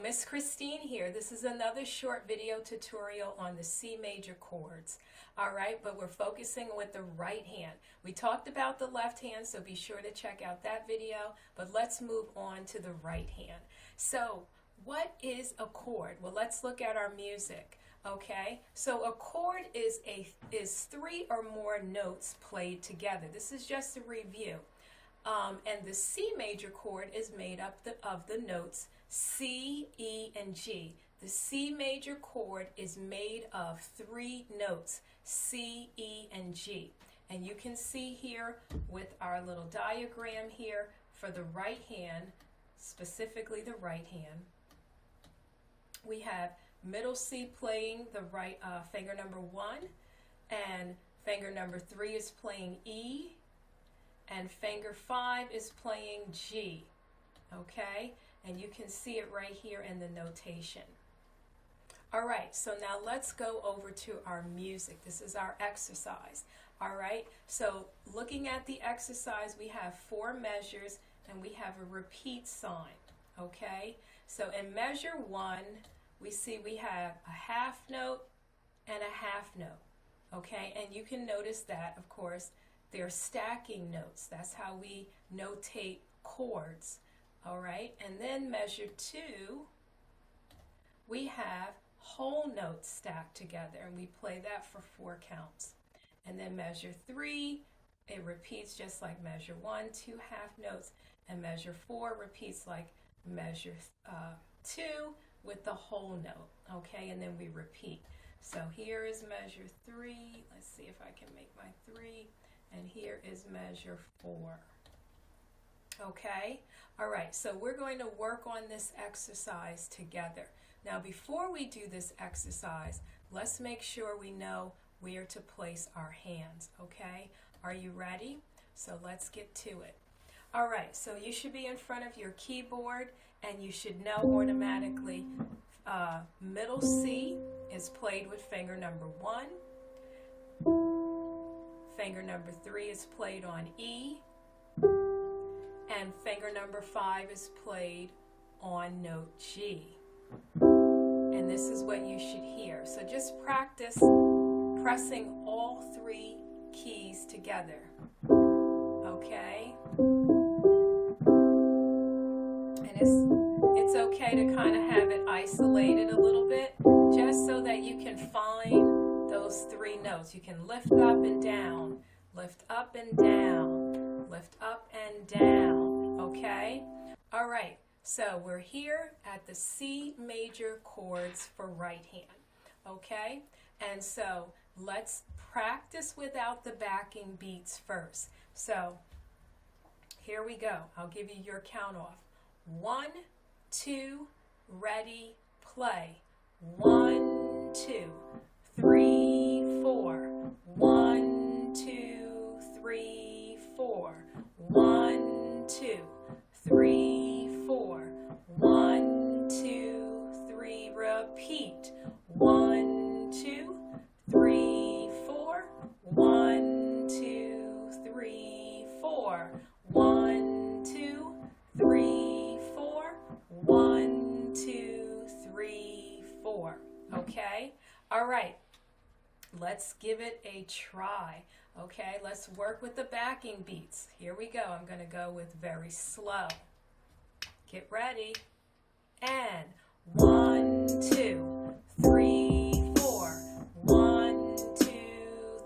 Miss Christine here. This is another short video tutorial on the C major chords. All right, but we're focusing with the right hand. We talked about the left hand, so be sure to check out that video, but let's move on to the right hand. So what is a chord? Well, let's look at our music. Okay, so a chord is three or more notes played together. This is just a review. And the C major chord is made up of the notes C, E, and G. The C major chord is made of three notes, C, E, and G. And you can see here with our little diagram here for the right hand, specifically the right hand, we have middle C playing the right finger number 1, and finger number 3 is playing E, and finger 5 is playing G. Okay, and you can see it right here in the notation. All right, so now let's go over to our music. This is our exercise. All right, so looking at the exercise, we have 4 measures and we have a repeat sign. Okay, so in measure 1, we see we have a half note and a half note. Okay, and you can notice that, of course, they're stacking notes. That's how we notate chords. All right, and then measure 2, we have whole notes stacked together, and we play that for 4 counts. And then measure 3, it repeats just like measure 1, 2 half notes, and measure 4 repeats like measure 2 with the whole note. Okay, and then we repeat. So here is measure 3. Let's see if I can make my 3. And here is measure 4. Okay, all right, so we're going to work on this exercise together. Now before we do this exercise, let's make sure we know where to place our hands. Okay, are you ready? So let's get to it. All right, so you should be in front of your keyboard, and you should know automatically middle C is played with finger number 1. Finger number 3 is played on E, and finger number 5 is played on note G. And this is what you should hear. So just practice pressing all 3 keys together. Okay? And it's okay to kind of have it isolated a little bit, just so that you can find those 3 notes. You can lift up and down, lift up and down, lift up and down, okay? All right, so we're here at the C major chords for right hand, okay? And so let's practice without the backing beats first. So here we go. I'll give you your count off. 1, 2, ready, play. 1, 2, 3, 4. 1, 2, 3, 4. 1, 2, 3, 4. 1, 2, 3, repeat. 1, 2, 3, 4. 1, 2, 3, 4. 1, 2, 3, 4. 1, 2, 3, 4. Okay? All right. Let's give it a try. Okay, let's work with the backing beats. Here we go. I'm going to go with very slow. Get ready. And 1, 2, 3, 4. 1, 2,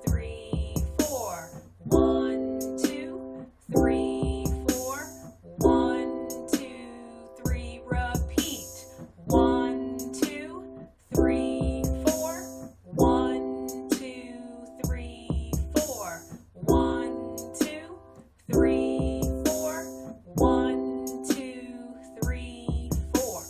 3, 4. 1, 2, 3, 4. 1, 2, 3, repeat. 1, 2, 3, 4. 1, 2, 3, 4. 1, 2, 3, 4. 1, 2, 3, 4.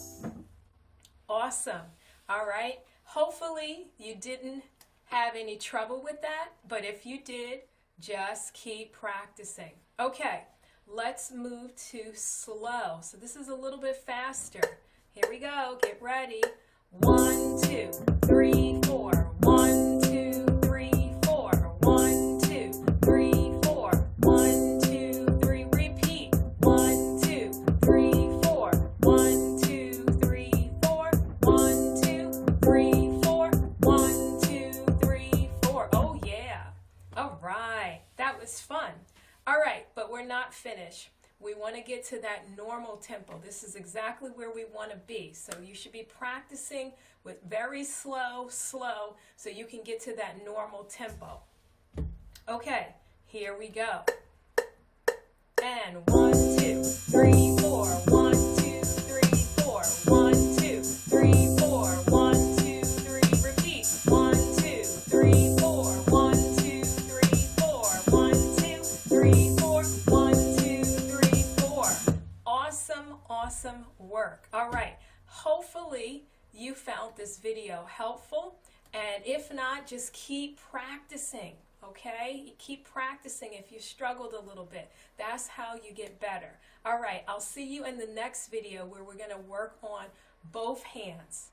Awesome. All right. Hopefully you didn't have any trouble with that, but if you did, just keep practicing. Okay, let's move to slow. So this is a little bit faster. Here we go. Get ready. 1, 2, 3, 4. 1, 2, 3, 4. 1, 2, 3, 4. 1, 2, 3, repeat. 1, 2, 3, 4. 1, 2, 3, 4. to that normal tempo. This is exactly where we want to be. So you should be practicing with very slow, slow, so you can get to that normal tempo. Okay, here we go. And 1, 2, 3, 4. 1, 2, 3, 4. 1, 2, 3, 4. 1, 2, 3. Repeat. 1, 2, 3, 4. 1, 2, 3, 4. 1, 2, 3, 4. 1, 2, 3, 4. Awesome, awesome work. All right. Hopefully you found this video helpful, and if not, just keep practicing. Okay? Keep practicing if you struggled a little bit. That's how you get better. All right, I'll see you in the next video where we're going to work on both hands.